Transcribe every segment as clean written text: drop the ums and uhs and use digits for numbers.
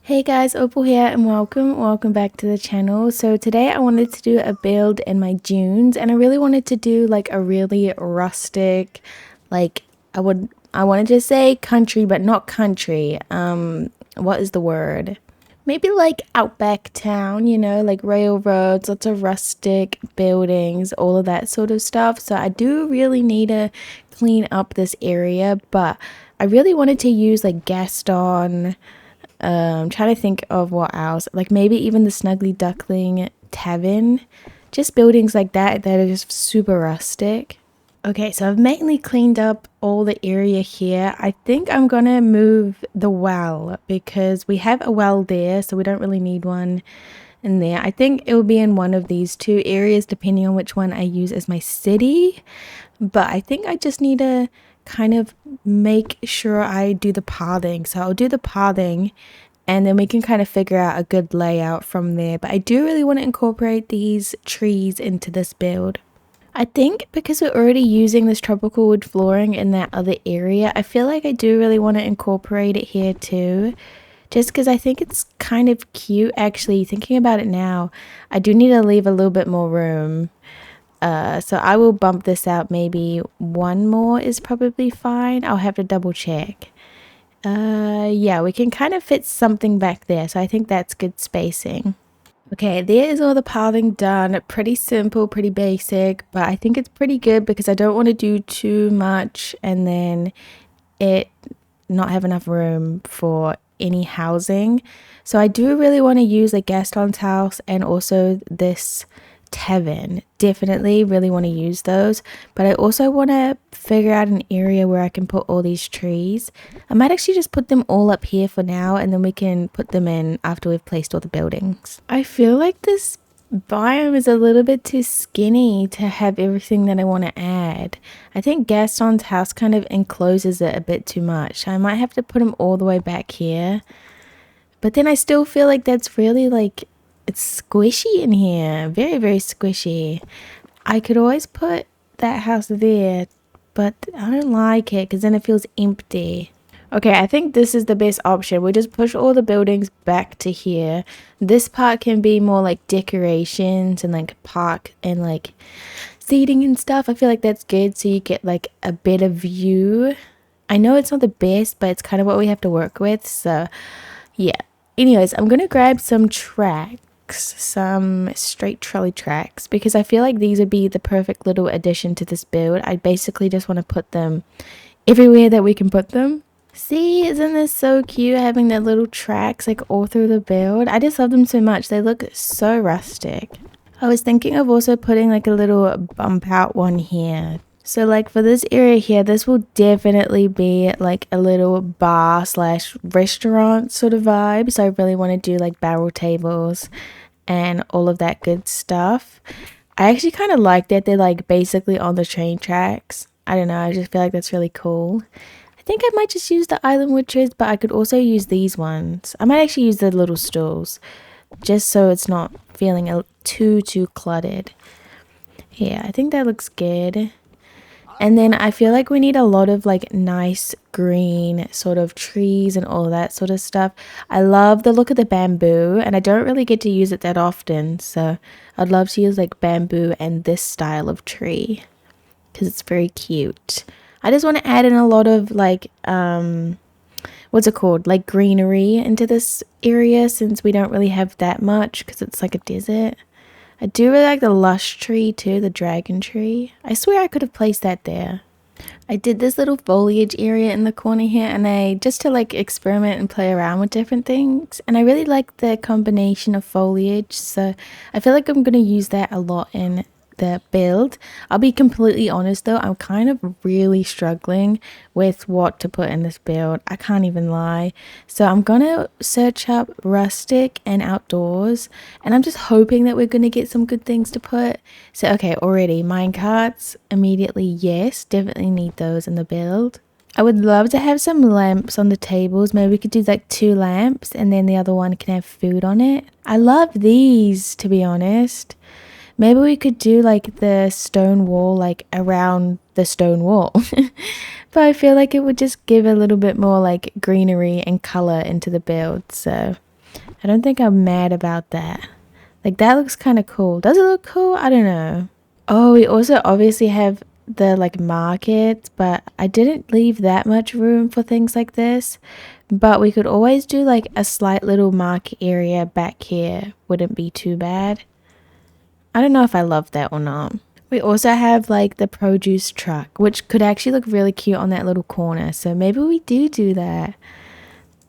Hey guys, Opal here and welcome back to the channel. So today I wanted to do a build in my dunes and I really wanted to do like a really rustic, like I wanted to say country but not country. What is the word? Maybe like Outback town, like railroads, lots of rustic buildings, all of that sort of stuff. So I do really need to clean up this area, but I really wanted to use like Gaston. Trying to think of what else. Like maybe even the Snuggly Duckling Tavern. Just buildings like that are just super rustic. Okay, so I've mainly cleaned up all the area here. I think I'm gonna move the well because we have a well there, so we don't really need one in there. I think it will be in one of these two areas depending on which one I use as my city. But I think I just need to kind of make sure I do the pathing. So I'll do the pathing and then we can kind of figure out a good layout from there. But I do really want to incorporate these trees into this build. I think because we're already using this tropical wood flooring in that other area, I feel like I do really want to incorporate it here too. Just because I think it's kind of cute. Actually, thinking about it now, I do need to leave a little bit more room. So I will bump this out. Maybe one more is probably fine. I'll have to double check. Yeah, we can kind of fit something back there. So I think that's good spacing. Okay, there is all the pathing done. Pretty simple, pretty basic, but I think it's pretty good because I don't want to do too much and then it not have enough room for any housing. So I do really want to use like Gaston's house and also this tavern. Definitely really want to use those, but I also want to figure out an area where I can put all these trees. I might actually just put them all up here for now and then we can put them in after we've placed all the buildings. I feel like this biome is a little bit too skinny to have everything that I want to add. I think Gaston's house kind of encloses it a bit too much. I might have to put him all the way back here, but then I still feel like that's really like it's squishy in here. Very, very squishy. I could always put that house there, but I don't like it because then it feels empty. Okay, I think this is the best option. We just push all the buildings back to here. This part can be more like decorations and like park and like seating and stuff. I feel like that's good so you get like a better view. I know it's not the best, but it's kind of what we have to work with. So yeah. Anyways, I'm going to grab some tracks, some straight trolley tracks, because I feel like these would be the perfect little addition to this build. I basically just want to put them everywhere that we can put them. See, isn't this so cute having their little tracks like all through the build? I just love them so much. They look so rustic. I was thinking of also putting like a little bump out one here. So like for this area here, this will definitely be like a little bar slash restaurant sort of vibe. So I really want to do like barrel tables and all of that good stuff. I actually kind of like that they're like basically on the train tracks. I don't know, I just feel like that's really cool. I think I might just use the island witches, but I could also use these ones. I might actually use the little stools just so it's not feeling too cluttered. Yeah, I think that looks good. And then I feel like we need a lot of like nice green sort of trees and all of that sort of stuff. I love the look of the bamboo and I don't really get to use it that often. So I'd love to use like bamboo and this style of tree because it's very cute. I just want to add in a lot of like, what's it called? Like greenery into this area since we don't really have that much because it's like a desert. I do really like the lush tree too, the dragon tree. I swear I could have placed that there. I did this little foliage area in the corner here and I just to like experiment and play around with different things. And I really like the combination of foliage. So I feel like I'm going to use that a lot in the build. I'll be completely honest though, I'm kind of really struggling with what to put in this build. I can't even lie. So I'm gonna search up rustic and outdoors and I'm just hoping that we're gonna get some good things to put. So okay, already minecarts, immediately yes, definitely need those in the build. I would love to have some lamps on the tables. Maybe we could do like 2 lamps and then the other one can have food on it. I love these, to be honest. Maybe we could do like the stone wall like around the stone wall. But I feel like it would just give a little bit more like greenery and color into the build. So I don't think I'm mad about that. Like, that looks kind of cool. Does it look cool? I don't know. Oh, we also obviously have the like market, but I didn't leave that much room for things like this. But we could always do like a slight little market area back here. Wouldn't be too bad. I don't know if I love that or not. We also have like the produce truck, which could actually look really cute on that little corner. So maybe we do that.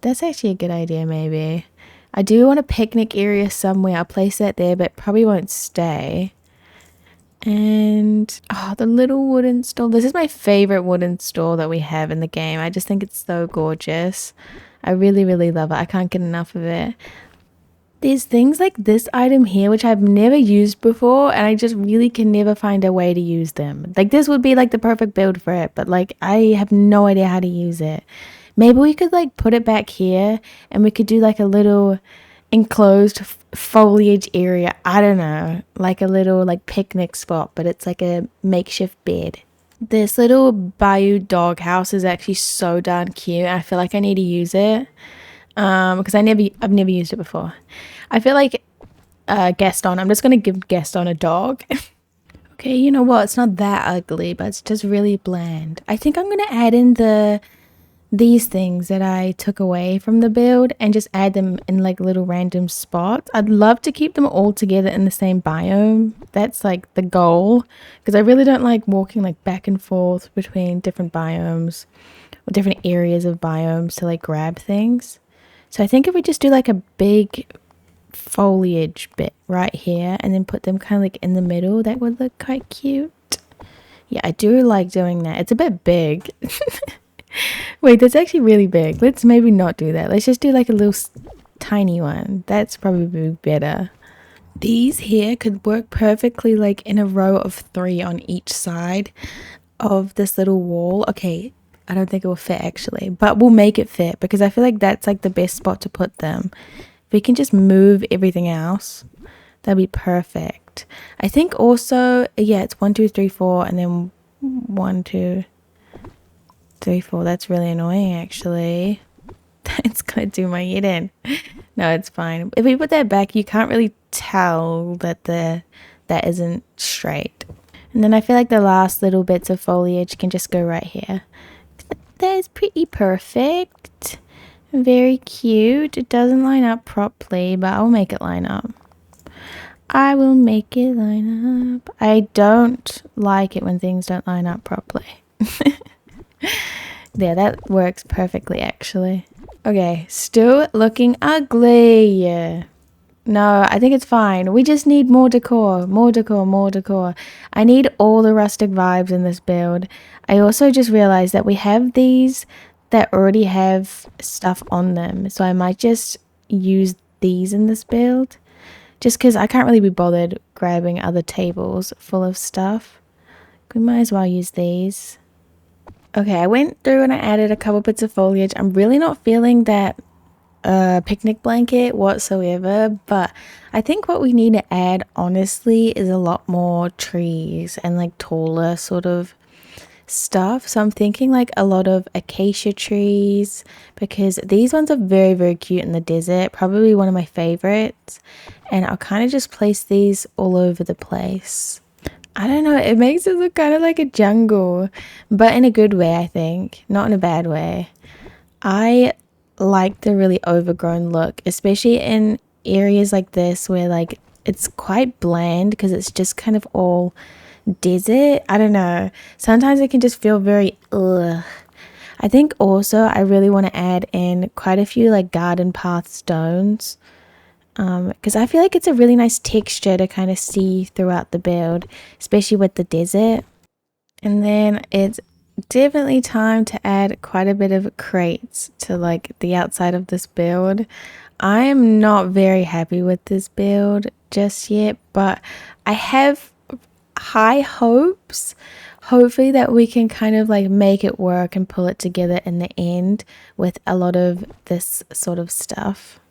That's actually a good idea, maybe. I do want a picnic area somewhere. I'll place that there, but probably won't stay. And oh, the little wooden stool. This is my favorite wooden stool that we have in the game. I just think it's so gorgeous. I really love it. I can't get enough of it. There's things like this item here which I've never used before, and I just really can never find a way to use them. Like, this would be like the perfect build for it, but like I have no idea how to use it. Maybe we could like put it back here and we could do like a little enclosed foliage area. I don't know, like a little like picnic spot, but it's like a makeshift bed. This little bayou dog house is actually so darn cute. I feel like I need to use it because I've never used it before. I feel like Gaston, I'm just gonna give Gaston a dog. Okay, you know what, it's not that ugly, but it's just really bland. I think I'm gonna add in these things that I took away from the build and just add them in like little random spots. I'd love to keep them all together in the same biome. That's like the goal, because I really don't like walking like back and forth between different biomes or different areas of biomes to like grab things. So I think if we just do like a big foliage bit right here and then put them kind of like in the middle, that would look quite cute. Yeah, I do like doing that. It's a bit big. Wait, that's actually really big. Let's maybe not do that. Let's just do like a little tiny one. That's probably better. These here could work perfectly like in a row of 3 on each side of this little wall. Okay, I don't think it will fit actually, but we'll make it fit because I feel like that's like the best spot to put them. If we can just move everything else, that'd be perfect. I think also, yeah, it's 1 2 3 4 and then 1 2 3 4. That's really annoying actually. It's gonna do my head in. No, it's fine. If we put that back, you can't really tell that that isn't straight. And then I feel like the last little bits of foliage can just go right here. That is pretty perfect. Very cute. It doesn't line up properly, but I'll make it line up. I will make it line up. I don't like it when things don't line up properly. Yeah, that works perfectly actually. Okay, still looking ugly. No, I think it's fine. We just need more decor, more decor, more decor. I need all the rustic vibes in this build. I also just realized that we have these that already have stuff on them. So I might just use these in this build. Just because I can't really be bothered grabbing other tables full of stuff. We might as well use these. Okay, I went through and I added a couple bits of foliage. I'm really not feeling that picnic blanket whatsoever, but I think what we need to add honestly is a lot more trees and like taller sort of stuff. So I'm thinking like a lot of acacia trees because these ones are very cute in the desert, probably one of my favorites, and I'll kind of just place these all over the place. I don't know, it makes it look kind of like a jungle, but in a good way, I think, not in a bad way. I like the really overgrown look, especially in areas like this where like it's quite bland because it's just kind of all desert. I don't know, sometimes it can just feel very ugh. I think also I really want to add in quite a few like garden path stones because I feel like it's a really nice texture to kind of see throughout the build, especially with the desert. And then it's definitely time to add quite a bit of crates to like the outside of this build. I am not very happy with this build just yet, but I have high hopes, hopefully, that we can kind of like make it work and pull it together in the end with a lot of this sort of stuff.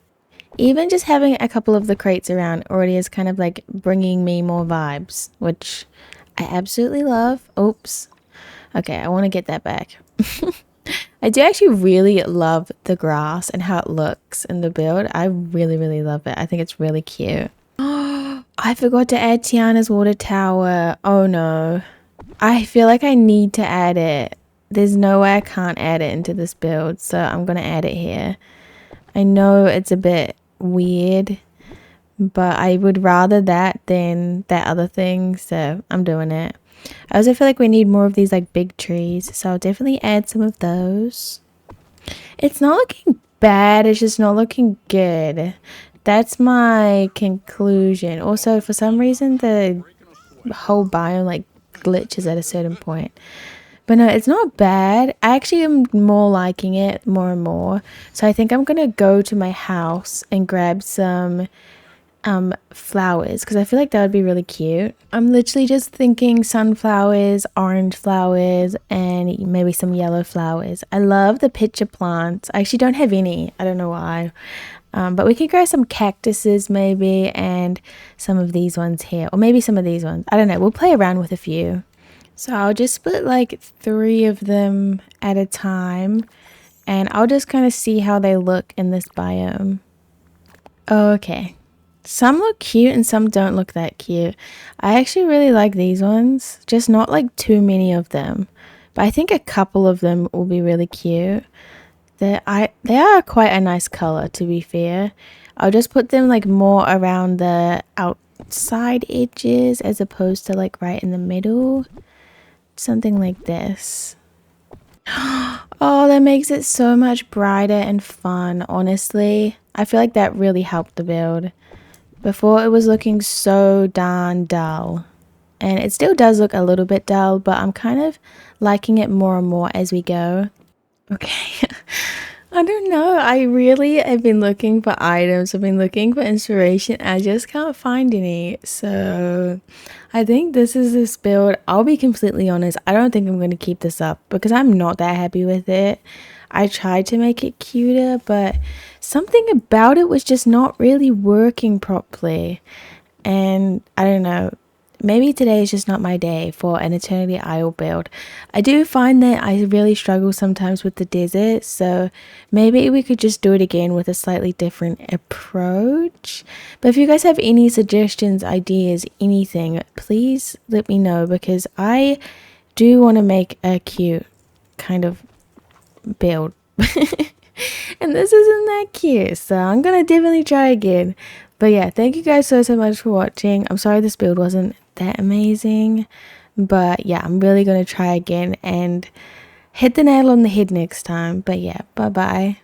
Even just having a couple of the crates around already is kind of like bringing me more vibes, which I absolutely love. Oops. Okay, I want to get that back. I do actually really love the grass and how it looks in the build. I really, really love it. I think it's really cute. I forgot to add Tiana's water tower. Oh no. I feel like I need to add it. There's no way I can't add it into this build, so I'm gonna add it here. I know it's a bit weird, but I would rather that than that other thing, so I'm doing it. I also feel like we need more of these like big trees, so I'll definitely add some of those. It's not looking bad, it's just not looking good. That's my conclusion. Also, for some reason, the whole biome like glitches at a certain point. But no, it's not bad. I actually am more liking it more and more. So I think I'm gonna go to my house and grab some flowers because I feel like that would be really cute. I'm literally just thinking sunflowers, orange flowers, and maybe some yellow flowers. I love the pitcher plants. I actually don't have any. I don't know why. But we could grow some cactuses maybe and some of these ones here, or maybe some of these ones. I don't know. We'll play around with a few. So I'll just split like 3 of them at a time, and I'll just kind of see how they look in this biome. Oh, okay. Some look cute and some don't look that cute. I actually really like these ones, just not like too many of them. But I think a couple of them will be really cute. They are quite a nice color, to be fair. I'll just put them like more around the outside edges as opposed to like right in the middle. Something like this. Oh, that makes it so much brighter and fun, honestly. I feel like that really helped the build. Before it was looking so darn dull. And it still does look a little bit dull, but I'm kind of liking it more and more as we go. Okay. I don't know. I really have been looking for items. I've been looking for inspiration. I just can't find any. So I think this build. I'll be completely honest. I don't think I'm going to keep this up because I'm not that happy with it. I tried to make it cuter, but something about it was just not really working properly. And I don't know. Maybe today is just not my day for an Eternity Isle build. I do find that I really struggle sometimes with the desert, so maybe we could just do it again with a slightly different approach. But if you guys have any suggestions, ideas, anything, please let me know because I do want to make a cute kind of build. And this isn't that cute, so I'm gonna definitely try again. But yeah, thank you guys so much for watching. I'm sorry this build wasn't that amazing, but yeah, I'm really gonna try again and hit the nail on the head next time. But yeah, bye bye.